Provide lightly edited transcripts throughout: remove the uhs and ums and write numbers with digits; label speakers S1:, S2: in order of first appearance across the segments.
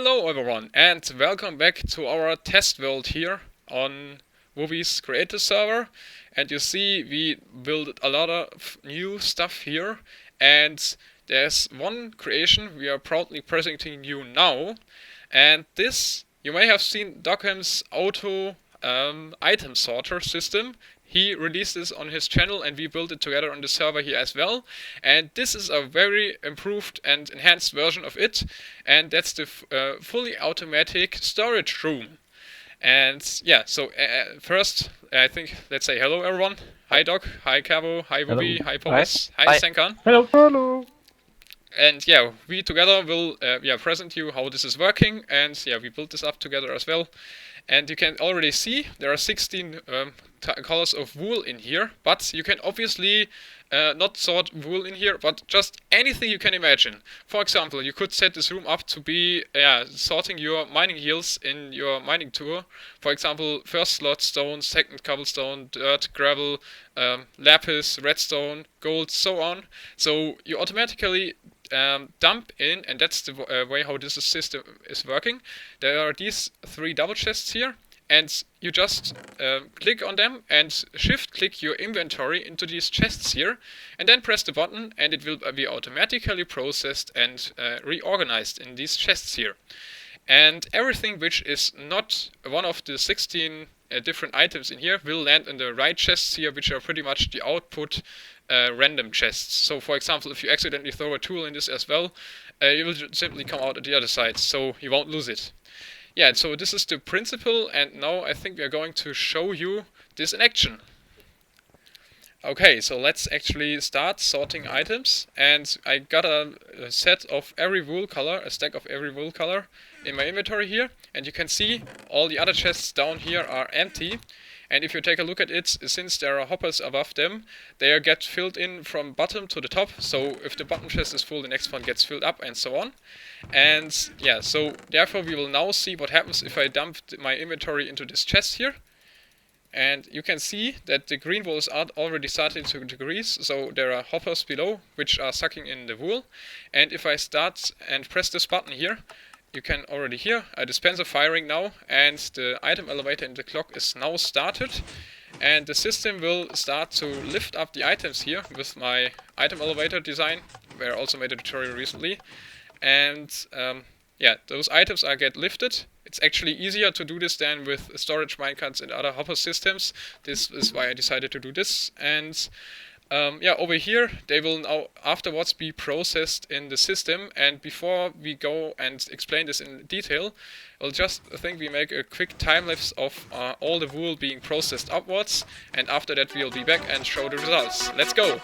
S1: Hello everyone and welcome back to our test world here on Woovy's creator server. And you see we built a lot of new stuff here, and there's one creation we are proudly presenting you now. And this, you may have seen Dockham's auto item sorter system. He released this on his channel and we built it together on the server here as well. And this is a very improved and enhanced version of it. And that's the fully automatic storage room. And yeah, so first, I think, let's say hello everyone. Hi Doc, hi Cavo, hi Wooby, hi Polis, hi Senkan.
S2: Hello. Hello.
S1: And yeah, we together will present you how this is working. And yeah, we built this up together as well. And you can already see there are 16 colors of wool in here, but you can obviously not sort wool in here, but just anything you can imagine. For example, you could set this room up to be sorting your mining heals in your mining tour. For example, first slot stone, second cobblestone, dirt, gravel, lapis, redstone, gold, so on. So you automatically dump in, and that's the way how this system is working. There are these 3 double chests here, and you just click on them and shift click your inventory into these chests here, and then press the button and it will be automatically processed and reorganized in these chests here. And everything which is not one of the 16 different items in here will land in the right chests here, which are pretty much the output random chests. So for example, if you accidentally throw a tool in this as well, it will simply come out at the other side, so you won't lose it. Yeah, so this is the principle, and now I think we are going to show you this in action. Okay, so let's actually start sorting items, and I got a set of every wool color, a stack of every wool color in my inventory here, and you can see all the other chests down here are empty. And if you take a look at it, since there are hoppers above them, they get filled in from bottom to the top. So if the bottom chest is full, the next one gets filled up and so on. And yeah, so therefore we will now see what happens if I dump my inventory into this chest here. And you can see that the green walls are already starting to decrease, so there are hoppers below which are sucking in the wool. And if I start and press this button here, you can already hear a dispenser firing now, and the item elevator in the clock is now started. And the system will start to lift up the items here with my item elevator design, where I also made a tutorial recently. And yeah, those items get lifted. It's actually easier to do this than with storage minecarts and other hopper systems. This is why I decided to do this. And yeah, over here they will now afterwards be processed in the system. And before we go and explain this in detail, I'll just think we make a quick time lapse of all the wool being processed upwards, and after that we'll be back and show the results. Let's go!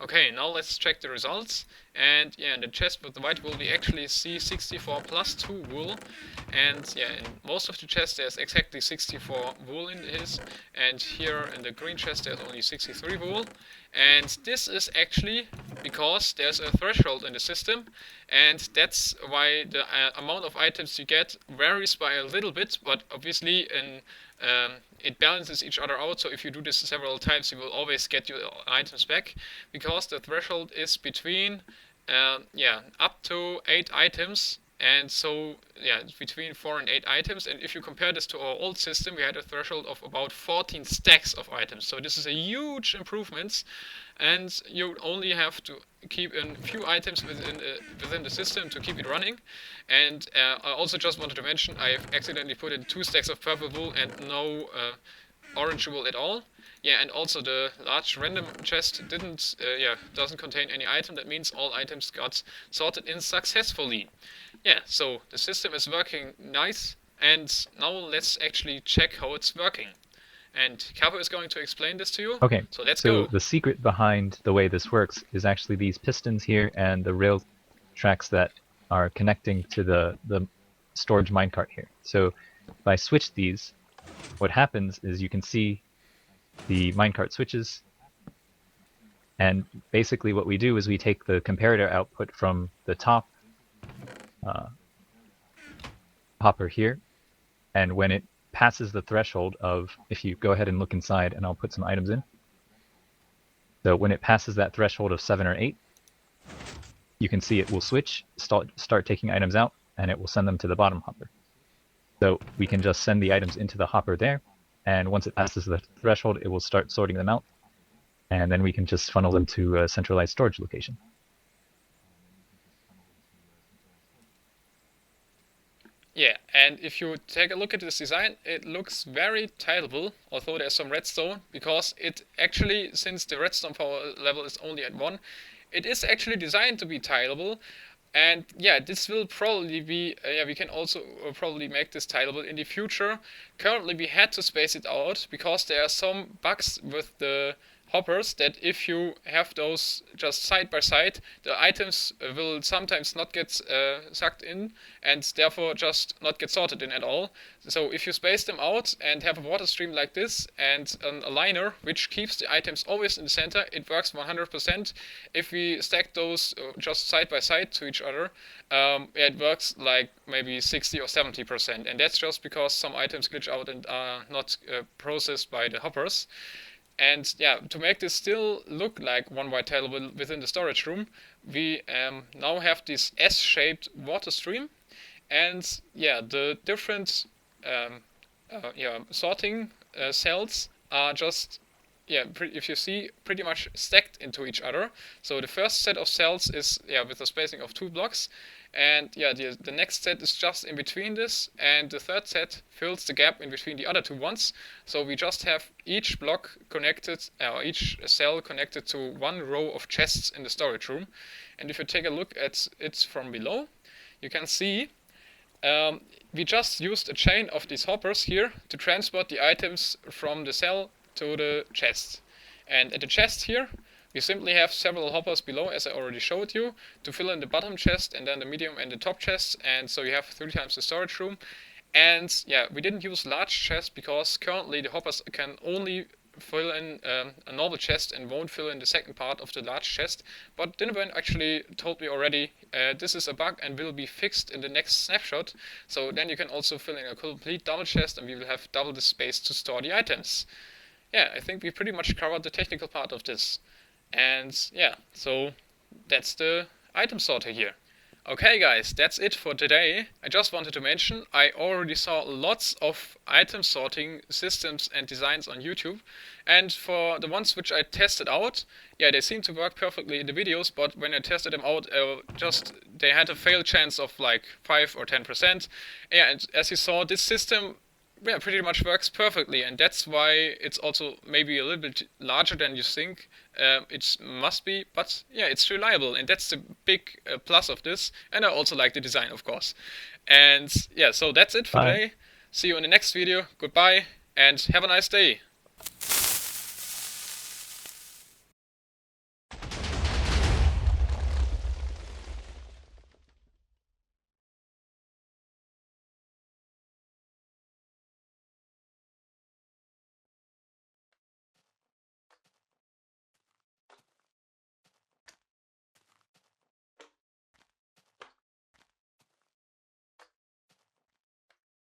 S1: Okay, now let's check the results. And yeah, in the chest with the white wool we actually see 64 plus 2 wool. And yeah, in most of the chests there's exactly 64 wool in his. And here in the green chest there's only 63 wool. And this is actually because there's a threshold in the system. And that's why the amount of items you get varies by a little bit. But obviously it balances each other out, so if you do this several times you will always get your items back, because the threshold is between up to 8 items, and so yeah, it's between 4 and 8 items. And if you compare this to our old system, we had a threshold of about 14 stacks of items, so this is a huge improvement. And you only have to keep a few items within the system to keep it running. And I also just wanted to mention I've accidentally put in 2 stacks of purple wool and no orange wool at all. Yeah, and also the large random chest doesn't contain any item. That means all items got sorted in successfully. Yeah, so the system is working nice, and now let's actually check how it's working. And Capo is going to explain this to you.
S2: Okay,
S1: so let's go.
S2: The secret behind the way this works is actually these pistons here and the rail tracks that are connecting to the storage minecart here. So if I switch these, what happens is you can see the minecart switches, and basically what we do is we take the comparator output from the top hopper here, and when it passes the threshold of, if you go ahead and look inside, and I'll put some items in. So when it passes that threshold of 7 or 8, you can see it will switch, start taking items out, and it will send them to the bottom hopper. So we can just send the items into the hopper there, and once it passes the threshold, it will start sorting them out, and then we can just funnel them to a centralized storage location.
S1: Yeah, and if you take a look at this design, it looks very tileable, although there's some redstone, because it actually, since the redstone power level is only at 1, it is actually designed to be tileable. And yeah, this will probably be, we can also probably make this tileable in the future. Currently we had to space it out, because there are some bugs with the hoppers that if you have those just side by side, the items will sometimes not get sucked in, and therefore just not get sorted in at all. So if you space them out and have a water stream like this and an aligner which keeps the items always in the center, it works 100%. If we stack those just side by side to each other, it works like maybe 60 or 70%, and that's just because some items glitch out and are not processed by the hoppers. And yeah, to make this still look like one white tile within the storage room, we now have this S-shaped water stream, and yeah, the different sorting cells are just, if you see, pretty much stacked into each other. So the first set of cells is with a spacing of 2 blocks, and yeah, the next set is just in between this, and the third set fills the gap in between the other 2 ones. So we just have each block connected, or each cell connected to 1 row of chests in the storage room. And if you take a look at it from below, you can see we just used a chain of these hoppers here to transport the items from the cell to the chest. And at the chest here, we simply have several hoppers below, as I already showed you, to fill in the bottom chest and then the medium and the top chest, and so you have 3 times the storage room. And yeah, we didn't use large chests because currently the hoppers can only fill in a normal chest and won't fill in the second part of the large chest. But Dinnerburn actually told me already this is a bug and will be fixed in the next snapshot. So then you can also fill in a complete double chest, and we will have double the space to store the items. Yeah, I think we pretty much covered the technical part of this. And yeah, so that's the item sorter here. Okay guys, that's it for today. I just wanted to mention I already saw lots of item sorting systems and designs on YouTube, and for the ones which I tested out, yeah, they seem to work perfectly in the videos, but when I tested them out, they had a fail chance of like 5 or 10%. Yeah, and as you saw, this system pretty much works perfectly, and that's why it's also maybe a little bit larger than you think it must be, but yeah, it's reliable, and that's the big plus of this. And I also like the design, of course. And yeah, so that's it for today. See you in the next video. Goodbye, and have a nice day.